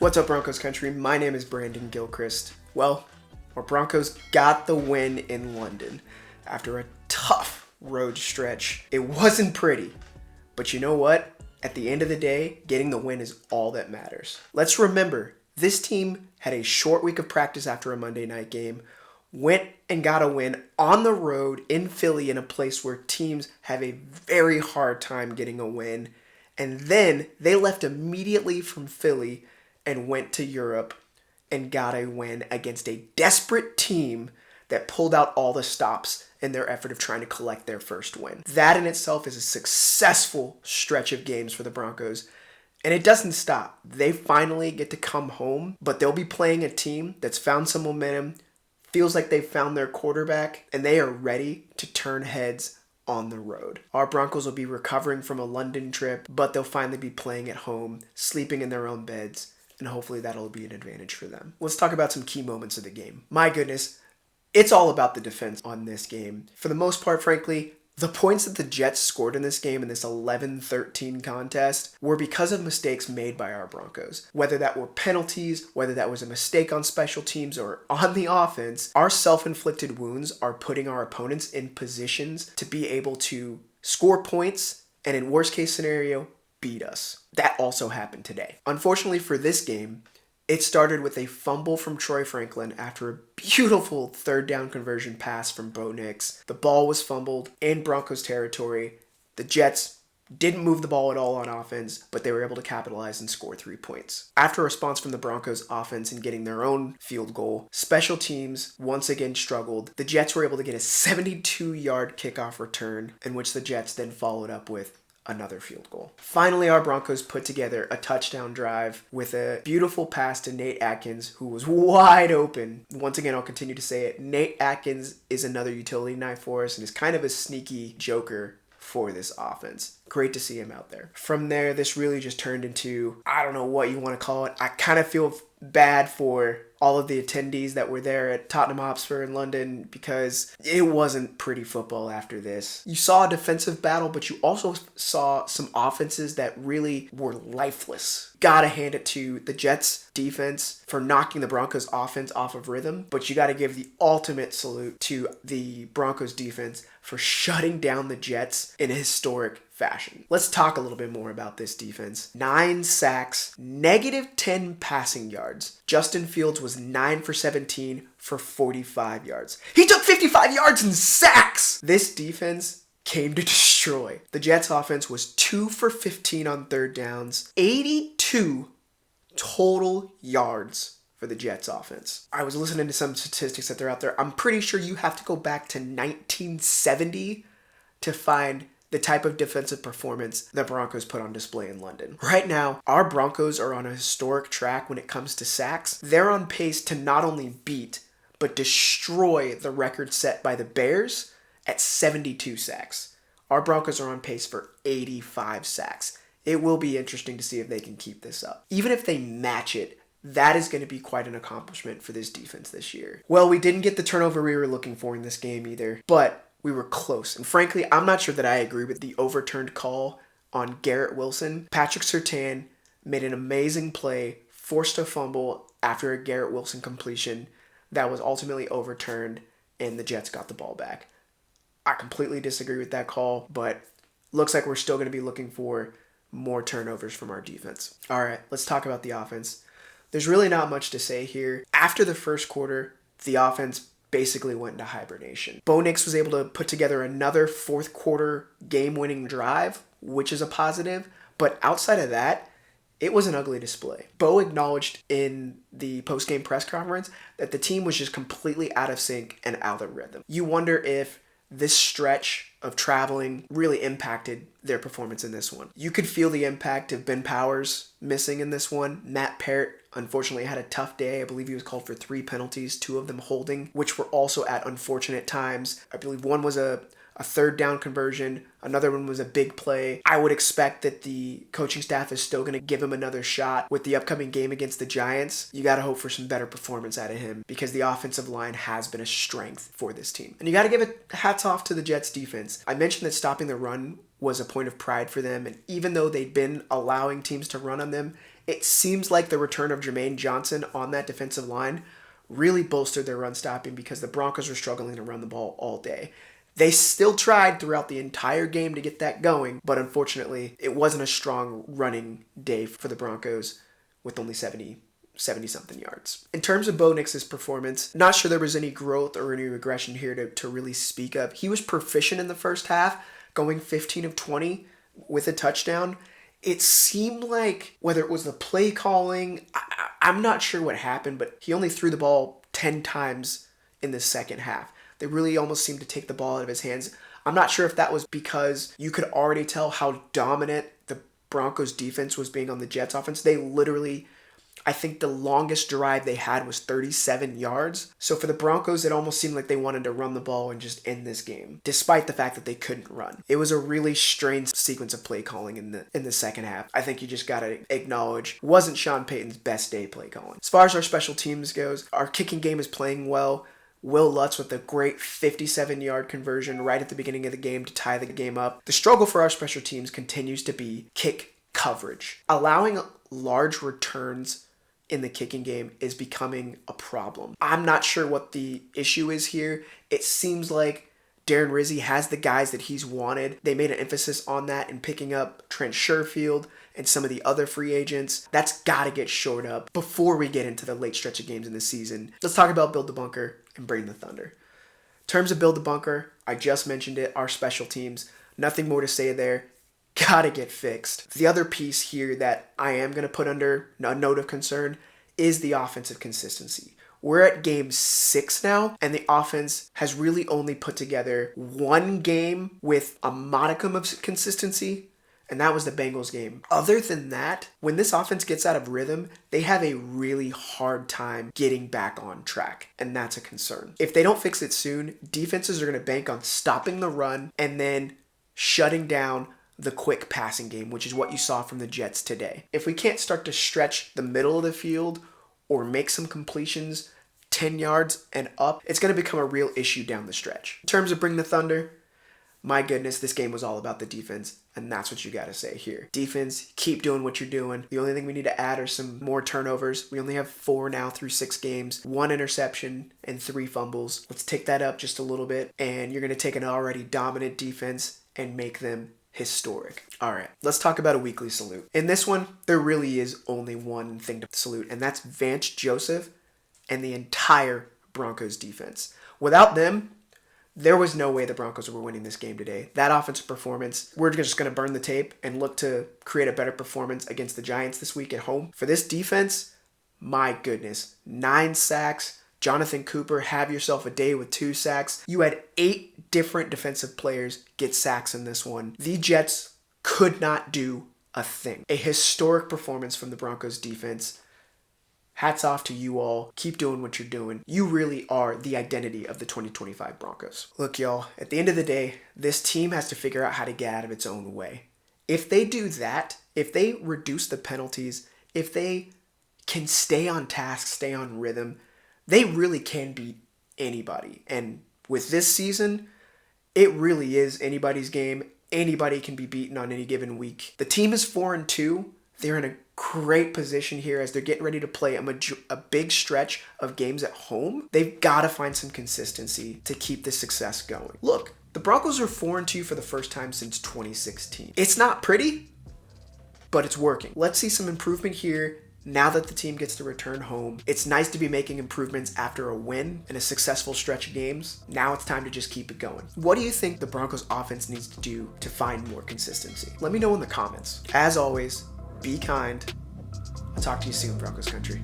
What's up, Broncos country? My name is Brandon Gilchrist. Well, our Broncos got the win in London after a tough road stretch. It wasn't pretty, but you know what? At the end of the day, getting the win is all that matters. Let's remember, this team had a short week of practice after a Monday night game, went and got a win on the road in Philly in a place where teams have a very hard time getting a win, and then they left immediately from Philly and went to Europe and got a win against a desperate team that pulled out all the stops in their effort of trying to collect their first win. That in itself is a successful stretch of games for the Broncos, and it doesn't stop. They finally get to come home, but they'll be playing a team that's found some momentum, feels like they've found their quarterback, and they are ready to turn heads on the road. Our Broncos will be recovering from a London trip, but they'll finally be playing at home, sleeping in their own beds, and hopefully that'll be an advantage for them. Let's talk about some key moments of the game. My goodness, it's all about the defense on this game. For the most part, frankly, the points that the Jets scored in this game, in this 11-13 contest, were because of mistakes made by our Broncos. Whether that were penalties, whether that was a mistake on special teams or on the offense, our self-inflicted wounds are putting our opponents in positions to be able to score points and, in worst case scenario, beat us. That also happened today. Unfortunately for this game, it started with a fumble from Troy Franklin after a beautiful third down conversion pass from Bo Nix. The ball was fumbled in Broncos territory. The Jets didn't move the ball at all on offense, but they were able to capitalize and score 3 points. After a response from the Broncos offense in getting their own field goal, special teams once again struggled. The Jets were able to get a 72-yard kickoff return, in which the Jets then followed up with another field goal. Finally, our Broncos put together a touchdown drive with a beautiful pass to Nate Atkins, who was wide open. Once again, I'll continue to say it. Nate Atkins is another utility knife for us and is kind of a sneaky joker for this offense. Great to see him out there. From there, this really just turned into, I don't know what you want to call it. I kind of feel bad for all of the attendees that were there at Tottenham Hotspur in London because it wasn't pretty football after this. You saw a defensive battle, but you also saw some offenses that really were lifeless. Gotta hand it to the Jets defense for knocking the Broncos offense off of rhythm, but you gotta give the ultimate salute to the Broncos defense for shutting down the Jets in a historic fashion. Let's talk a little bit more about this defense. 9 sacks, -10 passing yards. Justin Fields was 9 for 17 for 45 yards. He took 55 yards in sacks! This defense came to destroy. The Jets offense was 2 for 15 on third downs, 82 total yards for the Jets offense. I was listening to some statistics that they're out there. I'm pretty sure you have to go back to 1970 to find the type of defensive performance the Broncos put on display in London. Right now, our Broncos are on a historic track when it comes to sacks. They're on pace to not only beat, but destroy the record set by the Bears at 72 sacks. Our Broncos are on pace for 85 sacks. It will be interesting to see if they can keep this up. Even if they match it, that is going to be quite an accomplishment for this defense this year. Well, we didn't get the turnover we were looking for in this game either, but we were close. And frankly, I'm not sure that I agree with the overturned call on Garrett Wilson. Patrick Surtain made an amazing play, forced a fumble after a Garrett Wilson completion that was ultimately overturned, and the Jets got the ball back. I completely disagree with that call, but looks like we're still going to be looking for more turnovers from our defense. All right, let's talk about the offense. There's really not much to say here. After the first quarter, the offense basically went into hibernation. Bo Nix was able to put together another fourth quarter game-winning drive, which is a positive, but outside of that, it was an ugly display. Bo acknowledged in the post-game press conference that the team was just completely out of sync and out of rhythm. You wonder if this stretch of traveling really impacted their performance in this one. You could feel the impact of Ben Powers missing in this one. Matt Parrott unfortunately had a tough day. I believe he was called for 3 penalties, 2 of them holding, which were also at unfortunate times. I believe one was a third down conversion. Another one was a big play. I would expect that the coaching staff is still going to give him another shot with the upcoming game against the Giants. You got to hope for some better performance out of him because the offensive line has been a strength for this team. And you got to give it hats off to the Jets defense. I mentioned that stopping the run was a point of pride for them, and even though they'd been allowing teams to run on them, It seems like the return of Jermaine Johnson on that defensive line really bolstered their run stopping because the Broncos were struggling to run the ball all day. They still tried throughout the entire game to get that going, but unfortunately, it wasn't a strong running day for the Broncos with only 70-something yards. In terms of Bo Nix's performance, not sure there was any growth or any regression here to really speak of. He was proficient in the first half, going 15 of 20 with a touchdown. It seemed like, whether it was the play calling, I'm not sure what happened, but he only threw the ball 10 times in the second half. They really almost seemed to take the ball out of his hands. I'm not sure if that was because you could already tell how dominant the Broncos defense was being on the Jets offense. They literally, I think the longest drive they had was 37 yards. So for the Broncos, it almost seemed like they wanted to run the ball and just end this game, despite the fact that they couldn't run. It was a really strange sequence of play calling in the second half. I think you just got to acknowledge wasn't Sean Payton's best day play calling. As far as our special teams goes, our kicking game is playing well. Will Lutz with a great 57-yard conversion right at the beginning of the game to tie the game up. The struggle for our special teams continues to be kick coverage. Allowing large returns in the kicking game is becoming a problem. I'm not sure what the issue is here. It seems like Darren Rizzi has the guys that he's wanted. They made an emphasis on that in picking up Trent Sherfield and some of the other free agents. That's got to get shored up before we get into the late stretch of games in the season. Let's talk about Build the Bunker and Bring the Thunder. In terms of Build the Bunker, I just mentioned it, our special teams. Nothing more to say there. Gotta get fixed. The other piece here that I am going to put under a note of concern is the offensive consistency. We're at game 6 now, and the offense has really only put together one game with a modicum of consistency, and that was the Bengals game. Other than that, when this offense gets out of rhythm, they have a really hard time getting back on track, and that's a concern. If they don't fix it soon, defenses are going to bank on stopping the run and then shutting down the quick passing game, which is what you saw from the Jets today. If we can't start to stretch the middle of the field or make some completions 10 yards and up, it's going to become a real issue down the stretch. In terms of Bring the Thunder, my goodness, this game was all about the defense, and that's what you got to say here. Defense, keep doing what you're doing. The only thing we need to add are some more turnovers. We only have 4 now through 6 games, 1 interception and 3 fumbles. Let's take that up just a little bit, and you're going to take an already dominant defense and make them historic. All right, let's talk about a weekly salute. In this one, there really is only one thing to salute, and that's Vance Joseph and the entire Broncos defense. Without them, there was no way the Broncos were winning this game today. That offensive performance, we're just going to burn the tape and look to create a better performance against the Giants this week at home. For this defense, my goodness, 9 sacks. Jonathan Cooper, have yourself a day with 2 sacks. You had 8 different defensive players get sacks in this one. The Jets could not do a thing. A historic performance from the Broncos defense. Hats off to you all. Keep doing what you're doing. You really are the identity of the 2025 Broncos. Look, y'all, at the end of the day, this team has to figure out how to get out of its own way. If they do that, if they reduce the penalties, if they can stay on task, stay on rhythm, they really can beat anybody. And with this season, it really is anybody's game. Anybody can be beaten on any given week. The team is 4-2. They're in a great position here as they're getting ready to play a big stretch of games at home. They've got to find some consistency to keep this success going. Look, the Broncos are 4-2 for the first time since 2016. It's not pretty, but it's working. Let's see some improvement here now that the team gets to return home. It's nice to be making improvements after a win and a successful stretch of games. Now it's time to just keep it going. What do you think the Broncos offense needs to do to find more consistency? Let me know in the comments. As always, be kind. I'll talk to you soon, Broncos country.